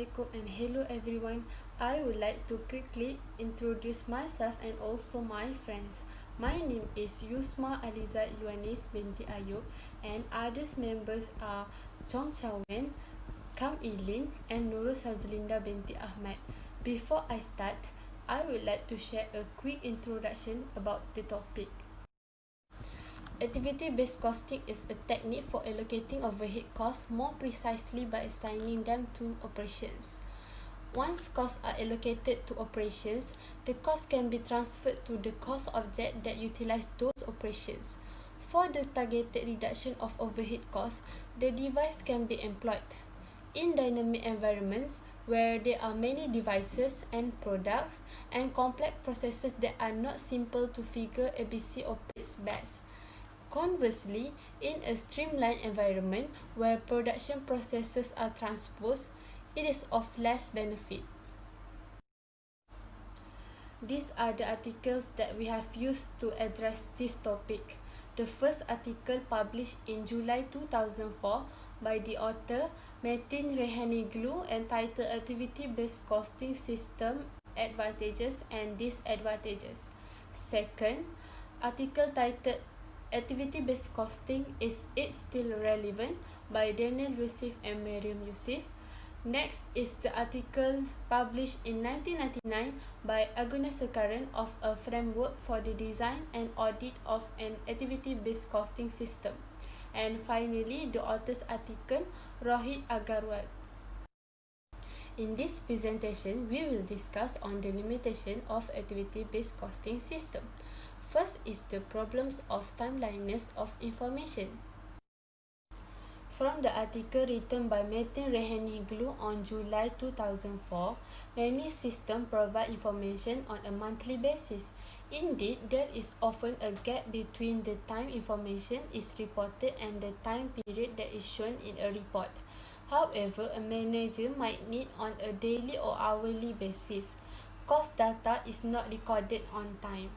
Assalamualaikum and hello everyone. I would like to quickly introduce myself and also my friends. My name is Yusma ALEEZA ILWANIS BINTI AYOB and others members are CHAO, BKAM2013 and SAZLINDA binti AHMAD. Before I start, I would like to share a quick introduction about the topic. Activity-based costing is a technique for allocating overhead costs more precisely by assigning them to operations. Once costs are allocated to operations, the cost can be transferred to the cost object that utilize those operations. For the targeted reduction of overhead costs, the device can be employed. In dynamic environments where there are many devices and products and complex processes that are not simple to figure, ABC operates best. Conversely, in a streamlined environment where production processes are transposed, it is of less benefit. These are the articles that we have used to address this topic. The first article published in July 2004 by the author Metin Rehaniglu entitled Activity-Based Costing System Advantages and Disadvantages. Second, article titled Activity-Based Costing, Is It Still Relevant? By Daniel Yusuf and Miriam Yusuf. Next is the article published in 1999 by Aguna Sekaran of a framework for the design and audit of an activity-based costing system. And finally, the author's article, Rohit Agarwal. In this presentation, we will discuss on the limitation of activity-based costing system. First is the problems of timeliness of information. From the article written by Metin Rehaniglu on July 2004, many systems provide information on a monthly basis. Indeed, there is often a gap between the time information is reported and the time period that is shown in a report. However, a manager might need on a daily or hourly basis. Cost data is not recorded on time.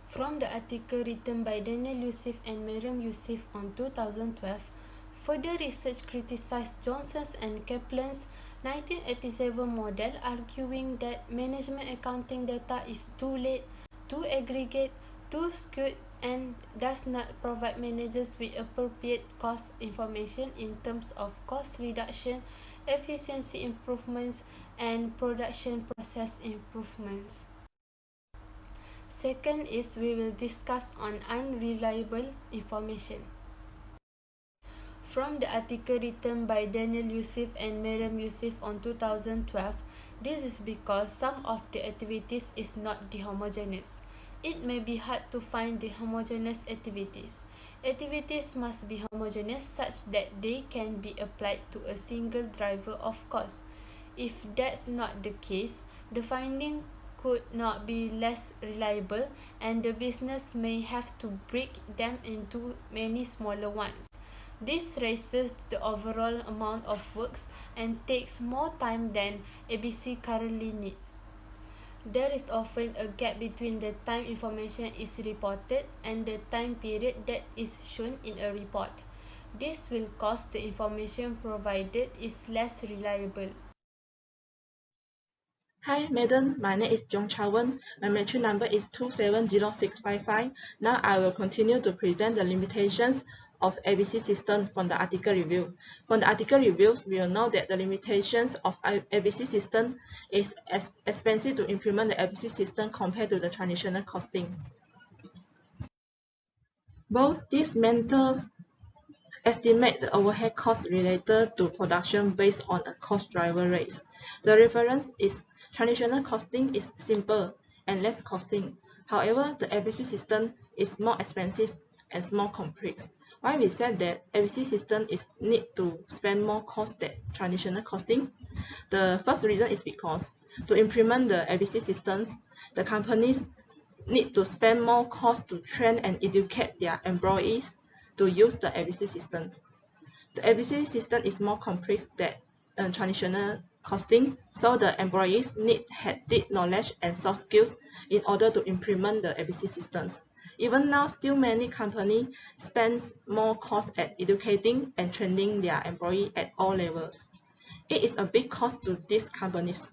From the article written by Daniel Yusuf and Miriam Yusuf on 2012, further research criticized Johnson's and Kaplan's 1987 model, arguing that management accounting data is too late, too aggregate, too skewed, and does not provide managers with appropriate cost information in terms of cost reduction, efficiency improvements, and production process improvements. Second is we will discuss on unreliable information. From the article written by Daniel Yusuf and Miriam Yusuf on 2012, this is because some of the activities is not homogeneous. It may be hard to find the homogeneous activities. Activities must be homogeneous such that they can be applied to a single driver of cost. If that's not the case, the finding could not be less reliable and the business may have to break them into many smaller ones. This raises the overall amount of works and takes more time than ABC currently needs. There is often a gap between the time information is reported and the time period that is shown in a report. This will cause the information provided is less reliable. Hi, madam. My name is Jong Chawan. My matric number is 270655. Now I will continue to present the limitations of ABC system from the article review. From the article reviews, we will know that the limitations of ABC system is expensive to implement the ABC system compared to the traditional costing. Both these methods estimate the overhead costs related to production based on a cost driver rates. The reference is traditional costing is simple and less costing. However, the ABC system is more expensive and more complex. Why we said that ABC system is need to spend more cost than traditional costing? The first reason is because to implement the ABC systems, the companies need to spend more cost to train and educate their employees to use the ABC systems. The ABC system is more complex than traditional costing, so the employees need deep knowledge and soft skills in order to implement the ABC systems. Even now, still many companies spend more cost at educating and training their employees at all levels. It is a big cost to these companies.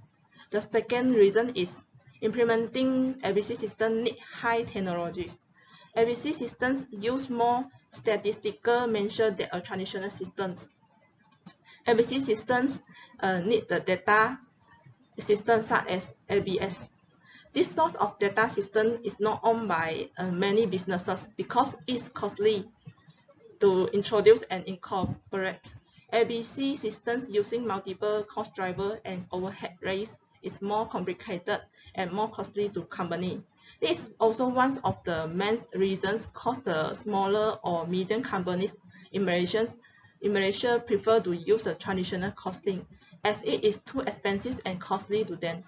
The second reason is implementing ABC systems need high technologies. ABC systems use more statistical measures than traditional systems. ABC systems need the data systems such as ABS. This sort of data system is not owned by many businesses because it's costly to introduce and incorporate. ABC systems using multiple cost drivers and overhead rates is more complicated and more costly to company. This is also one of the main reasons cause the smaller or medium companies in Malaysia prefer to use the traditional costing as it is too expensive and costly to them.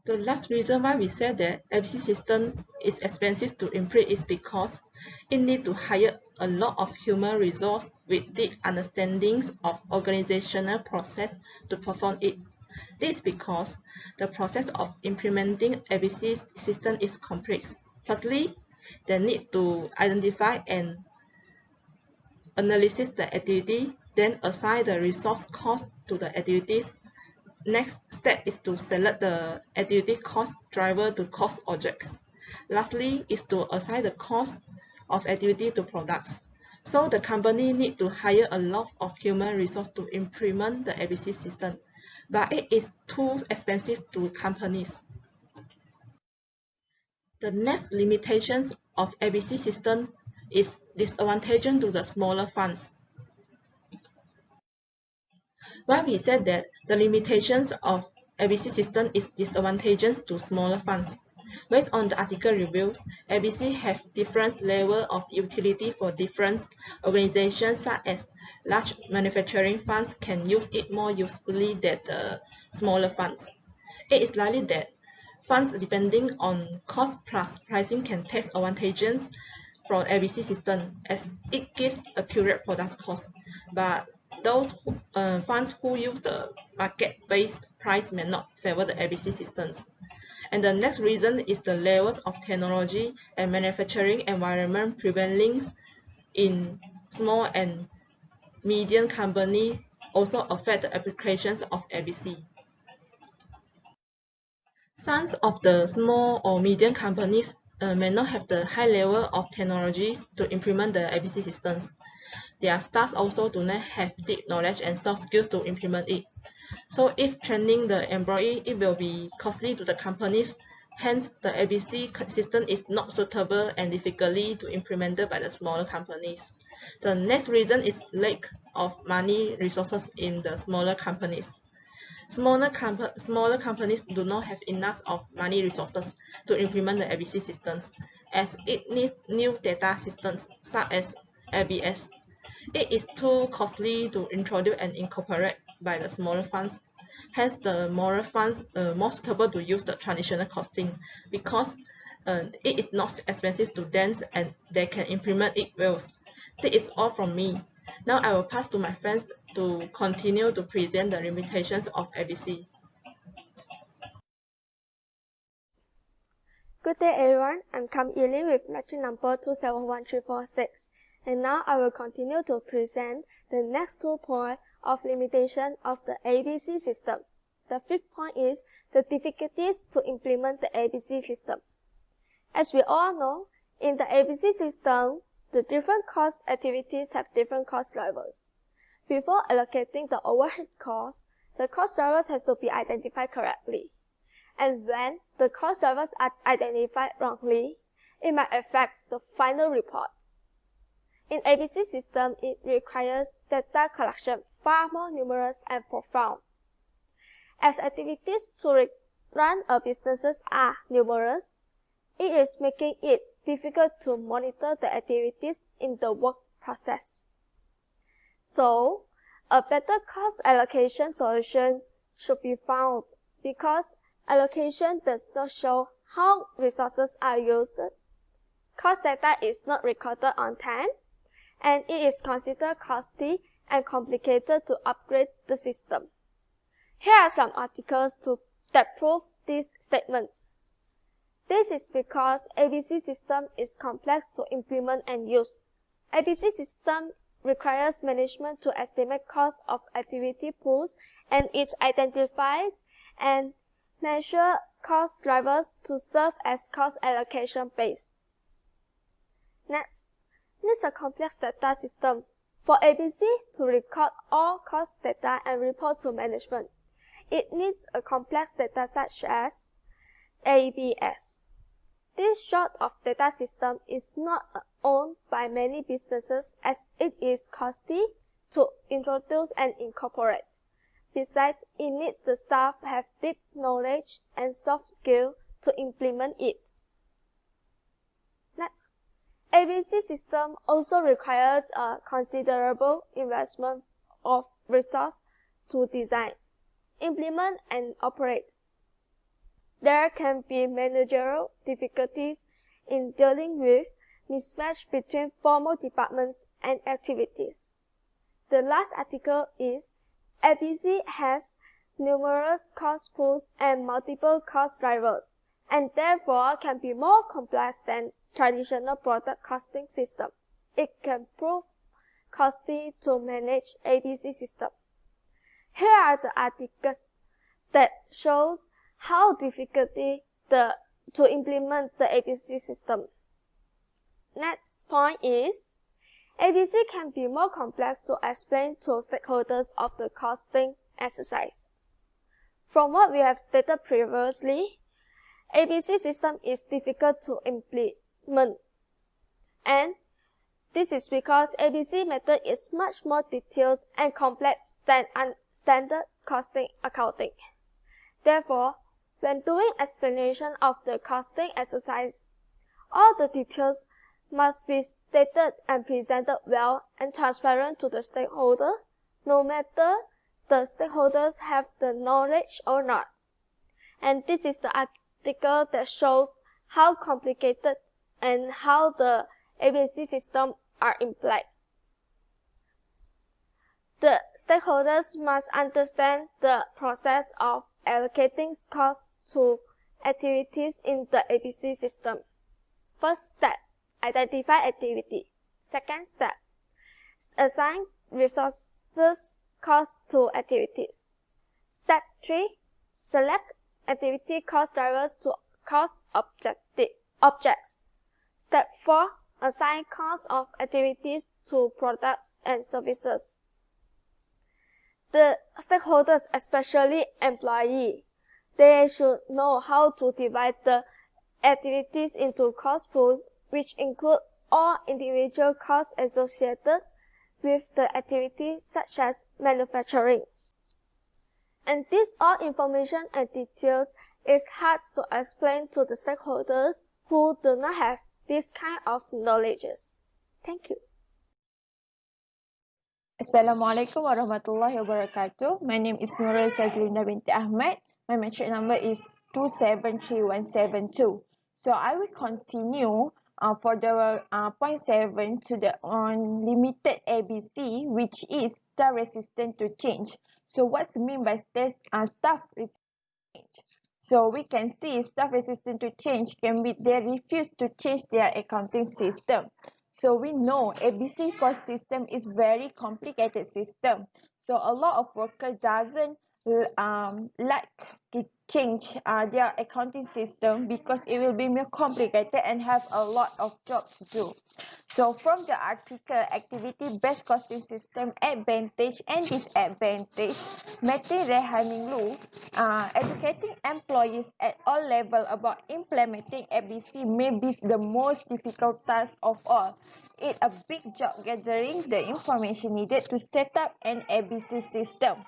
The last reason why we say that ABC system is expensive to implement is because it needs to hire a lot of human resource with deep understandings of organizational process to perform it. This is because the process of implementing ABC system is complex. Firstly, they need to identify and analyze the activity, then assign the resource cost to the activities. Next step is to select the activity cost driver to cost objects. Lastly is to assign the cost of activity to products. So the company need to hire a lot of human resource to implement the ABC system, but it is too expensive to companies. The next limitations of ABC system is disadvantage to the smaller funds. Why we said that the limitations of ABC system is disadvantageous to smaller funds. Based on the article reviews, ABC have different level of utility for different organizations such as large manufacturing funds can use it more usefully than the smaller funds. It is likely that funds depending on cost plus pricing can take advantages from ABC system as it gives accurate product cost, but those funds who use the market-based price may not favor the ABC systems. And the next reason is the levels of technology and manufacturing environment prevailing in small and medium companies also affect the applications of ABC. Some of the small or medium companies may not have the high level of technologies to implement the ABC systems. Their staff also do not have deep knowledge and soft skills to implement it. So if training the employee, it will be costly to the companies. Hence, the ABC system is not suitable and difficultly to implement by the smaller companies. The next reason is lack of money resources in the smaller companies. Smaller companies do not have enough of money resources to implement the ABC systems, as it needs new data systems such as ABS. It is too costly to introduce and incorporate by the smaller funds. Hence, the smaller funds are more suitable to use the traditional costing because it is not expensive to them and they can implement it well. This is all from me. Now I will pass to my friends to continue to present the limitations of ABC. Good day everyone, I'm EE-LYNN with lecture number 271346, and now I will continue to present the next 2 points of limitation of the ABC system. The 5th point is the difficulties to implement the ABC system. As we all know, in the ABC system, the different cost activities have different cost drivers. Before allocating the overhead cost, the cost drivers has to be identified correctly. And when the cost drivers are identified wrongly, it might affect the final report. In ABC system, it requires data collection far more numerous and profound. As activities to run a business are numerous, it is making it difficult to monitor the activities in the work process. So, a better cost allocation solution should be found because allocation does not show how resources are used, cost data is not recorded on time, and it is considered costly and complicated to upgrade the system. Here are some articles that prove these statements. This is because ABC system is complex to implement and use. ABC system requires management to estimate cost of activity pools, and it identifies and measure cost drivers to serve as cost allocation base. Next, needs a complex data system for ABC to record all cost data and report to management. It needs a complex data such as ABS. This sort of data system is not owned by many businesses as it is costly to introduce and incorporate. Besides, it needs the staff have deep knowledge and soft skill to implement it. Next, ABC system also requires a considerable investment of resource to design, implement, and operate. There can be managerial difficulties in dealing with mismatch between formal departments and activities. The last article is ABC has numerous cost pools and multiple cost drivers, and therefore can be more complex than traditional product costing system. It can prove costly to manage ABC system. Here are the articles that shows how difficult to implement the ABC system. Next point is, ABC can be more complex to explain to stakeholders of the costing exercise. From what we have stated previously, ABC system is difficult to implement, and this is because ABC method is much more detailed and complex than standard costing accounting. Therefore, when doing explanation of the costing exercise, all the details must be stated and presented well and transparent to the stakeholder, no matter the stakeholders have the knowledge or not. And this is the article that shows how complicated and how the ABC system are implied. The stakeholders must understand the process of allocating costs to activities in the ABC system. First step, identify activity. Second step, assign resources cost to activities. Step 3, select activity cost drivers to cost objects. Step 4, assign cost of activities to products and services. The stakeholders, especially employees, they should know how to divide the activities into cost pools, which include all individual costs associated with the activities such as manufacturing. And this all information and details is hard to explain to the stakeholders who do not have this kind of knowledge. Thank you. Assalamualaikum warahmatullahi wabarakatuh. My name is SAZLINDA binti AHMAD. My metric number is 273172. So I will continue for the point 7 to the unlimited ABC, which is staff resistant to change. So what's mean by staff resistant to change? So we can see staff resistant to change can be they refuse to change their accounting system. So we know ABC cost system is very complicated system. So a lot of workers doesn't like to change their accounting system because it will be more complicated and have a lot of jobs to do. So from the article activity-based costing system advantage and disadvantage, Matthew Rehaning educating employees at all levels about implementing ABC may be the most difficult task of all. It's a big job gathering the information needed to set up an ABC system.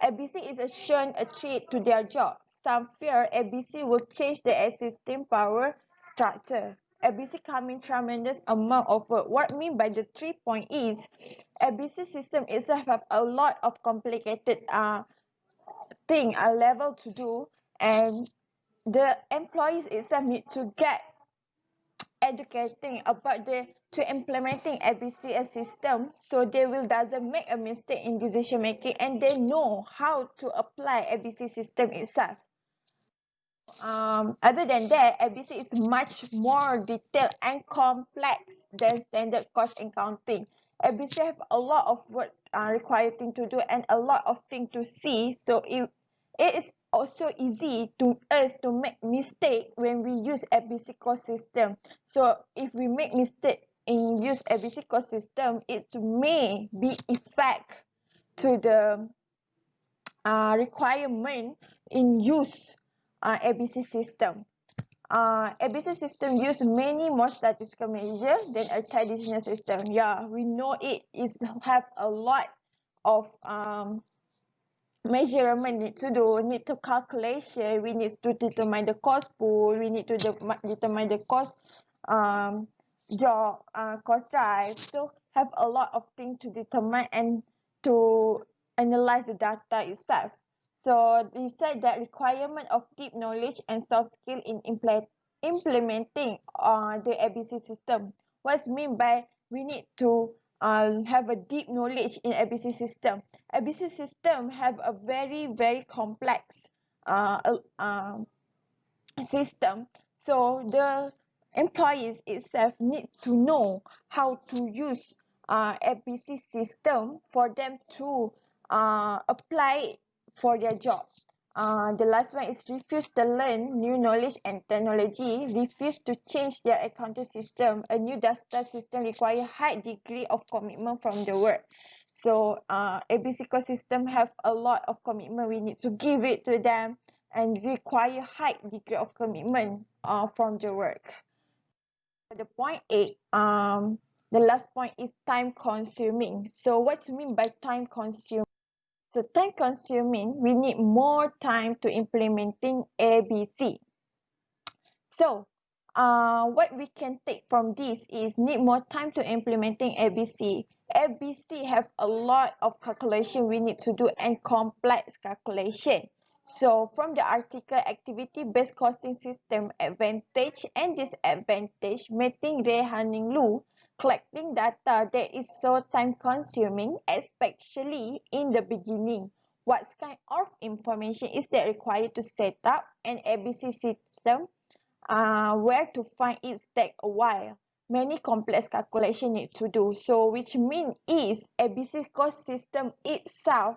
ABC is shown a threat to their job. Some fear ABC will change the existing power structure. ABC coming tremendous amount of work. What I mean by the 3 point is, ABC system itself have a lot of complicated level to do, and the employees itself need to get educating about to implementing ABC system, so they will doesn't make a mistake in decision making and they know how to apply ABC system itself. Other than that, ABC is much more detailed and complex than standard cost accounting. ABC have a lot of work required thing to do and a lot of thing to see. So it is also easy to us to make mistake when we use ABC cost system. So if we make mistake in use ABC cost system, it may be effect to the requirement in use ABC system. ABC system use many more statistical measures than a traditional system. Yeah, we know it is have a lot of measurement need to do, need to calculation, we need to determine the cost pool, we need to determine the cost job, cost drive. So have a lot of things to determine and to analyze the data itself. So they said that requirement of deep knowledge and soft skill in implementing the ABC system. What's mean by we need to have a deep knowledge in ABC system. ABC system have a very complex system. So the employees itself need to know how to use ABC system for them to apply for their job. The last one is refuse to learn new knowledge and technology, refuse to change their accounting system. A new data system requires high degree of commitment from the work. So ABC ecosystem have a lot of commitment. We need to give it to them and require high degree of commitment from the work. The point 8, the last point is time consuming. So what's mean by time consuming? So time consuming, we need more time to implementing ABC. So what we can take from this is need more time to implementing ABC. ABC have a lot of calculation we need to do and complex calculation. So from the article activity-based costing system advantage and disadvantage, meeting Rehaning Lu, collecting data that is so time consuming, especially in the beginning. What kind of information is that required to set up an ABC system? Where to find it take a while. Many complex calculation need to do. So which mean is ABC cost system itself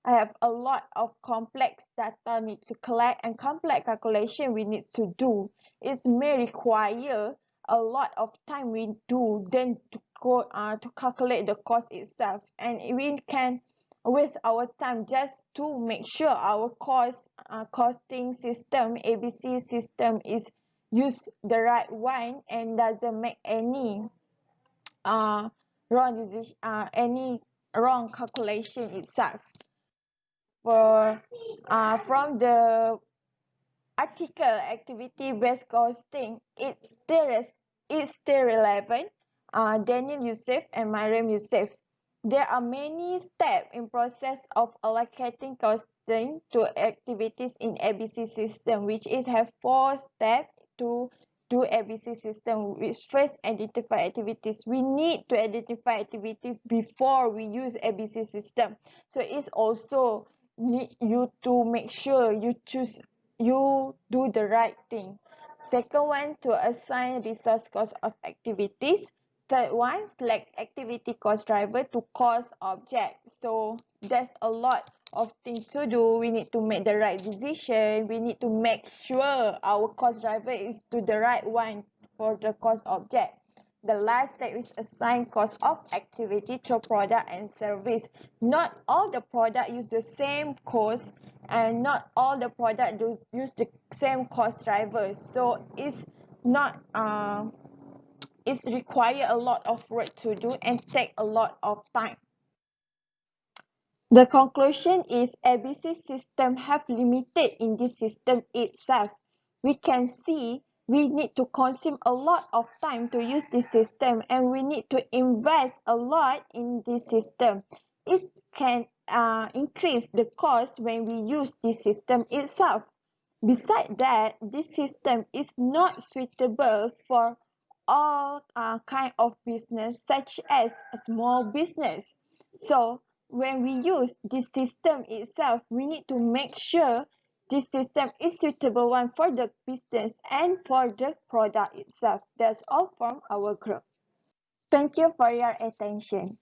have a lot of complex data need to collect and complex calculation we need to do. It may require a lot of time we do then to go to calculate the cost itself, and we can waste our time just to make sure our costing system ABC system is use the right one and doesn't make any wrong decision, any wrong calculation itself. For from the article activity-based costing, it's still relevant. Daniel Youssef and Mariam Youssef. There are many steps in process of allocating costing to activities in ABC system, which is have 4 steps to do ABC system. Which first identify activities. We need to identify activities before we use ABC system. So it's also need you to make sure you do the right thing. Second one, to assign resource cost of activities. Third one, select activity cost driver to cost object. So there's a lot of things to do. We need to make the right decision. We need to make sure our cost driver is to the right one for the cost object. The last step is assign cost of activity to product and service. Not all the product use the same cost and not all the product use the same cost drivers. So it's not it's require a lot of work to do and take a lot of time. The conclusion is ABC system have limited in this system itself. We can see we need to consume a lot of time to use this system and we need to invest a lot in this system. It can increase the cost when we use this system itself. Besides that, this system is not suitable for all kind of business such as a small business. So when we use this system itself, we need to make sure this system is suitable one for the business and for the product itself. That's all from our group. Thank you for your attention.